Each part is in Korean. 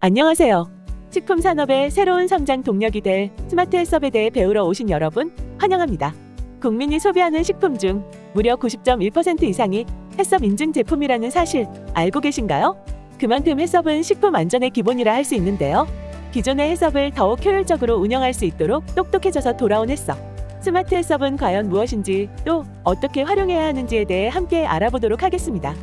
안녕하세요. 식품 산업의 새로운 성장 동력이 될 스마트 햇섭에 대해 배우러 오신 여러분 환영합니다. 국민이 소비하는 식품 중 무려 90.1% 이상이 햇섭 인증 제품이라는 사실 알고 계신가요? 그만큼 햇섭은 식품 안전의 기본이라 할 수 있는데요. 기존의 햇섭을 더욱 효율적으로 운영할 수 있도록 똑똑해져서 돌아온 햇섭. 스마트 햇섭은 과연 무엇인지 또 어떻게 활용해야 하는지에 대해 함께 알아보도록 하겠습니다.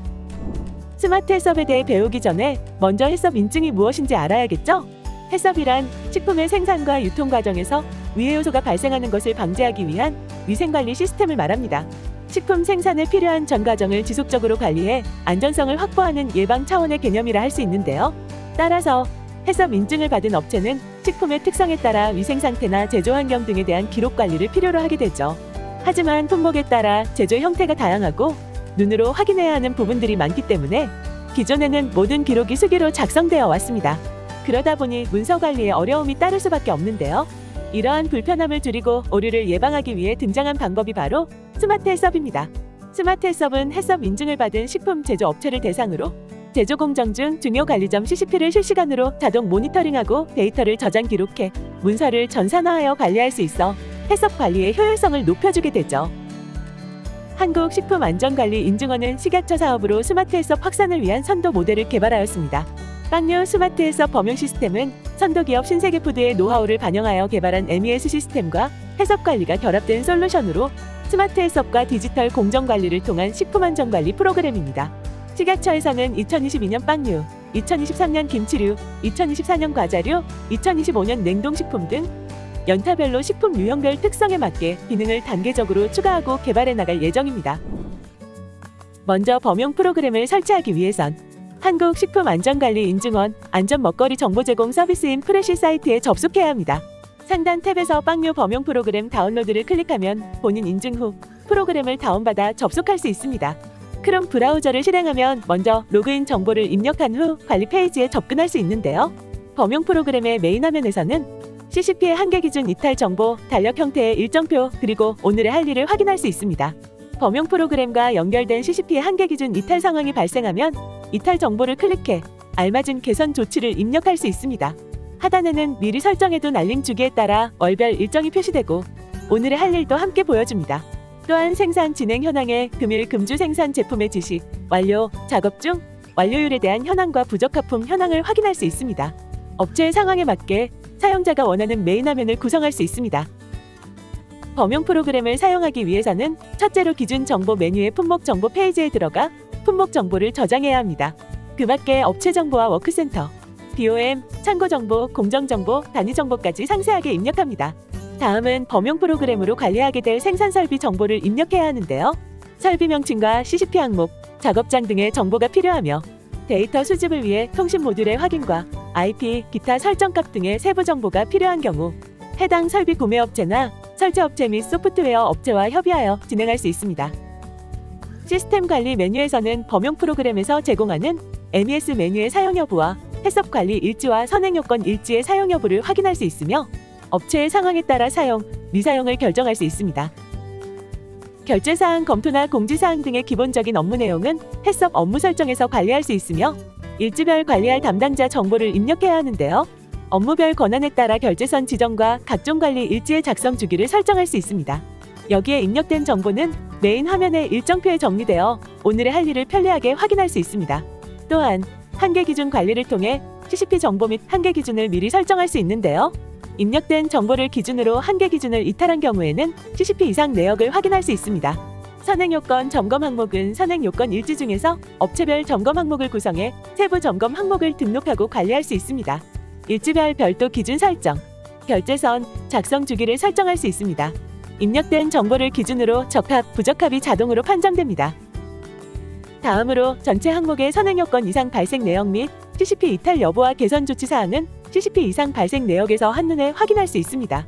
스마트 햇섭에 대해 배우기 전에 먼저 햇섭 인증이 무엇인지 알아야겠죠? 햇섭이란 식품의 생산과 유통 과정에서 위해 요소가 발생하는 것을 방지하기 위한 위생관리 시스템을 말합니다. 식품 생산에 필요한 전 과정을 지속적으로 관리해 안전성을 확보하는 예방 차원의 개념이라 할 수 있는데요. 따라서 햇섭 인증을 받은 업체는 식품의 특성에 따라 위생 상태나 제조 환경 등에 대한 기록 관리를 필요로 하게 되죠. 하지만 품목에 따라 제조 형태가 다양하고 눈으로 확인해야 하는 부분들이 많기 때문에 기존에는 모든 기록이 수기로 작성되어 왔습니다. 그러다 보니 문서 관리에 어려움이 따를 수밖에 없는데요. 이러한 불편함을 줄이고 오류를 예방하기 위해 등장한 방법이 바로 스마트 햇섭입니다. 스마트 햇섭은 햇섭 인증을 받은 식품 제조 업체를 대상으로 제조 공정 중 중요 관리점 CCP를 실시간으로 자동 모니터링하고 데이터를 저장 기록해 문서를 전산화하여 관리할 수 있어 햇섭 관리의 효율성을 높여주게 되죠. 한국식품안전관리인증원은 식약처 사업으로 스마트 햇섭 확산을 위한 선도 모델을 개발하였습니다. 빵류 스마트 햇섭 범용 시스템은 선도기업 신세계푸드의 노하우를 반영하여 개발한 MES 시스템과 햇섭 관리가 결합된 솔루션으로 스마트 햇섭과 디지털 공정관리를 통한 식품안전관리 프로그램입니다. 식약처에서는 2022년 빵류, 2023년 김치류, 2024년 과자류, 2025년 냉동식품 등 연타별로 식품 유형별 특성에 맞게 기능을 단계적으로 추가하고 개발해 나갈 예정입니다. 먼저 범용 프로그램을 설치하기 위해선 한국식품안전관리인증원 안전먹거리 정보 제공 서비스인 프레시 사이트에 접속해야 합니다. 상단 탭에서 빵류 범용 프로그램 다운로드를 클릭하면 본인 인증 후 프로그램을 다운받아 접속할 수 있습니다. 크롬 브라우저를 실행하면 먼저 로그인 정보를 입력한 후 관리 페이지에 접근할 수 있는데요. 범용 프로그램의 메인 화면에서는 CCP의 한계 기준 이탈 정보, 달력 형태의 일정표, 그리고 오늘의 할 일을 확인할 수 있습니다. 범용 프로그램과 연결된 CCP의 한계 기준 이탈 상황이 발생하면 이탈 정보를 클릭해 알맞은 개선 조치를 입력할 수 있습니다. 하단에는 미리 설정해둔 알림 주기에 따라 월별 일정이 표시되고 오늘의 할 일도 함께 보여줍니다. 또한 생산 진행 현황에 금일 금주 생산 제품의 지시, 완료, 작업 중, 완료율에 대한 현황과 부적합품 현황을 확인할 수 있습니다. 업체의 상황에 맞게 사용자가 원하는 메인 화면을 구성할 수 있습니다. 범용 프로그램을 사용하기 위해서는 첫째로 기준 정보 메뉴의 품목 정보 페이지에 들어가 품목 정보를 저장해야 합니다. 그 밖에 업체 정보와 워크센터, BOM, 참고 정보, 공정 정보, 단위 정보까지 상세하게 입력합니다. 다음은 범용 프로그램으로 관리하게 될 생산 설비 정보를 입력해야 하는데요. 설비 명칭과 CCP 항목, 작업장 등의 정보가 필요하며 데이터 수집을 위해 통신 모듈의 확인과 IP, 기타 설정값 등의 세부 정보가 필요한 경우 해당 설비 구매업체나 설치업체 및 소프트웨어 업체와 협의하여 진행할 수 있습니다. 시스템 관리 메뉴에서는 범용 프로그램에서 제공하는 MES 메뉴의 사용 여부와 햇섭 관리 일지와 선행 요건 일지의 사용 여부를 확인할 수 있으며 업체의 상황에 따라 사용, 미사용을 결정할 수 있습니다. 결제사항 검토나 공지사항 등의 기본적인 업무 내용은 햇섭 업무 설정에서 관리할 수 있으며 일지별 관리할 담당자 정보를 입력해야 하는데요. 업무별 권한에 따라 결제선 지정과 각종 관리 일지의 작성 주기를 설정할 수 있습니다. 여기에 입력된 정보는 메인 화면에 일정표에 정리되어 오늘의 할 일을 편리하게 확인할 수 있습니다. 또한 한계 기준 관리를 통해 CCP 정보 및 한계 기준을 미리 설정할 수 있는데요. 입력된 정보를 기준으로 한계 기준을 이탈한 경우에는 CCP 이상 내역을 확인할 수 있습니다. 선행 요건 점검 항목은 선행 요건 일지 중에서 업체별 점검 항목을 구성해 세부 점검 항목을 등록하고 관리할 수 있습니다. 일지별 별도 기준 설정, 결제선, 작성 주기를 설정할 수 있습니다. 입력된 정보를 기준으로 적합, 부적합이 자동으로 판정됩니다. 다음으로 전체 항목의 선행 요건 이상 발생 내역 및 CCP 이탈 여부와 개선 조치 사항은 CCP 이상 발생 내역에서 한눈에 확인할 수 있습니다.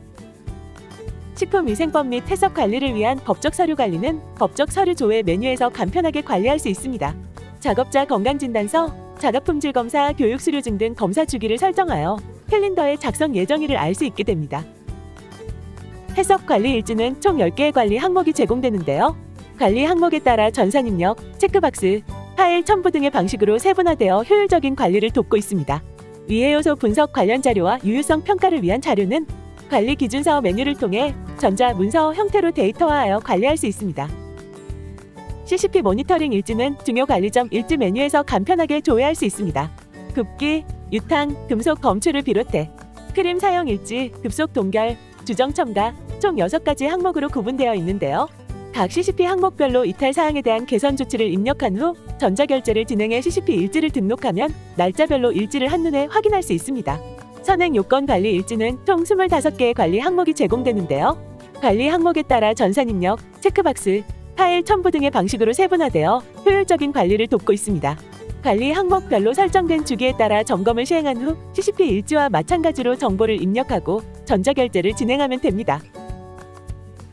식품위생법 및 햇섭 관리를 위한 법적 서류 관리는 법적 서류 조회 메뉴에서 간편하게 관리할 수 있습니다. 작업자 건강진단서, 작업품질 검사, 교육 수료증 등 검사 주기를 설정하여 캘린더의 작성 예정일을 알 수 있게 됩니다. 햇섭 관리 일지는 총 10개의 관리 항목이 제공되는데요. 관리 항목에 따라 전산 입력, 체크박스, 파일 첨부 등의 방식으로 세분화되어 효율적인 관리를 돕고 있습니다. 위의 요소 분석 관련 자료와 유효성 평가를 위한 자료는 관리 기준서 메뉴를 통해 전자 문서 형태로 데이터화하여 관리할 수 있습니다. CCP 모니터링 일지는 중요 관리점 일지 메뉴에서 간편하게 조회할 수 있습니다. 굽기, 유탕, 금속 검출을 비롯해 크림 사용 일지, 급속 동결, 주정 첨가 총 6가지 항목으로 구분되어 있는데요. 각 CCP 항목별로 이탈 사항에 대한 개선 조치를 입력한 후 전자결제를 진행해 CCP 일지를 등록하면 날짜별로 일지를 한눈에 확인할 수 있습니다. 선행 요건 관리 일지는 총 25개의 관리 항목이 제공되는데요. 관리 항목에 따라 전산 입력, 체크박스, 파일 첨부 등의 방식으로 세분화되어 효율적인 관리를 돕고 있습니다. 관리 항목별로 설정된 주기에 따라 점검을 시행한 후 CCP 일지와 마찬가지로 정보를 입력하고 전자결제를 진행하면 됩니다.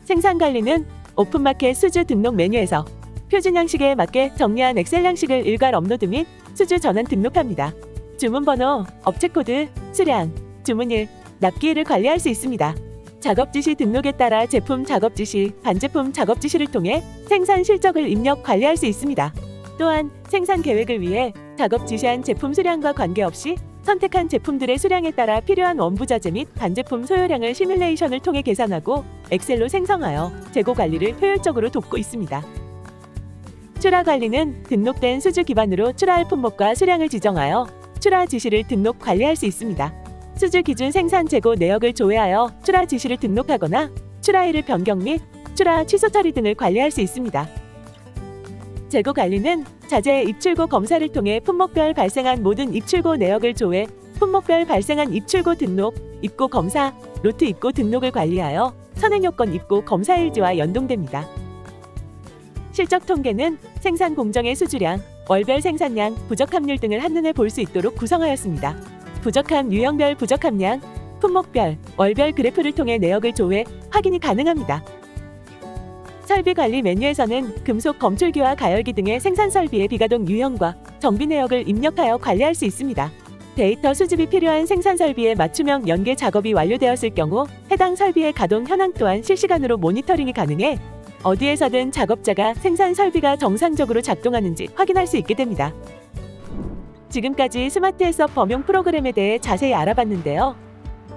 생산관리는 오픈마켓 수주 등록 메뉴에서 표준 양식에 맞게 정리한 엑셀 양식을 일괄 업로드 및 수주 전환 등록합니다. 주문번호, 업체코드, 수량, 주문일, 납기일을 관리할 수 있습니다. 작업지시 등록에 따라 제품 작업지시, 반제품 작업지시를 통해 생산 실적을 입력 관리할 수 있습니다. 또한 생산 계획을 위해 작업 지시한 제품 수량과 관계없이 선택한 제품들의 수량에 따라 필요한 원부자재 및 반제품 소요량을 시뮬레이션을 통해 계산하고 엑셀로 생성하여 재고 관리를 효율적으로 돕고 있습니다. 출하 관리는 등록된 수주 기반으로 출하할 품목과 수량을 지정하여 출하 지시를 등록 관리할 수 있습니다. 수주 기준 생산 재고 내역을 조회하여 출하 지시를 등록하거나 출하일을 변경 및 출하 취소 처리 등을 관리할 수 있습니다. 재고 관리는 자재의 입출고 검사를 통해 품목별 발생한 모든 입출고 내역을 조회, 품목별 발생한 입출고 등록, 입고 검사, 로트 입고 등록을 관리하여 선행요건 입고 검사 일지와 연동됩니다. 실적 통계는 생산 공정의 수주량, 월별 생산량, 부적합률 등을 한눈에 볼 수 있도록 구성하였습니다. 부적합 유형별 부적합량, 품목별, 월별 그래프를 통해 내역을 조회, 확인이 가능합니다. 설비관리 메뉴에서는 금속 검출기와 가열기 등의 생산 설비의 비가동 유형과 정비 내역을 입력하여 관리할 수 있습니다. 데이터 수집이 필요한 생산 설비의 맞춤형 연계 작업이 완료되었을 경우 해당 설비의 가동 현황 또한 실시간으로 모니터링이 가능해 어디에서든 작업자가 생산 설비가 정상적으로 작동하는지 확인할 수 있게 됩니다. 지금까지 스마트 해썹 범용 프로그램에 대해 자세히 알아봤는데요.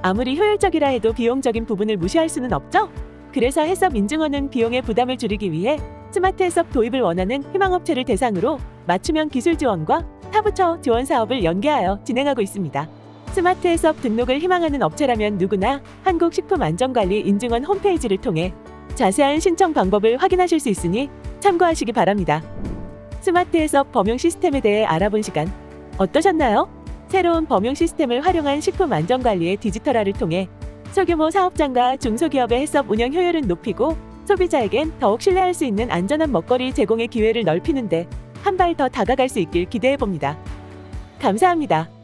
아무리 효율적이라 해도 비용적인 부분을 무시할 수는 없죠? 그래서 해썹 인증원은 비용의 부담을 줄이기 위해 스마트 해썹 도입을 원하는 희망업체를 대상으로 맞춤형 기술 지원과 타부처 지원 사업을 연계하여 진행하고 있습니다. 스마트 해썹 등록을 희망하는 업체라면 누구나 한국식품안전관리 인증원 홈페이지를 통해 자세한 신청 방법을 확인하실 수 있으니 참고하시기 바랍니다. 스마트 해썹 범용 시스템에 대해 알아본 시간 어떠셨나요? 새로운 범용 시스템을 활용한 식품 안전관리의 디지털화를 통해 소규모 사업장과 중소기업의 해썹 운영 효율은 높이고 소비자에겐 더욱 신뢰할 수 있는 안전한 먹거리 제공의 기회를 넓히는데 한 발 더 다가갈 수 있길 기대해봅니다. 감사합니다.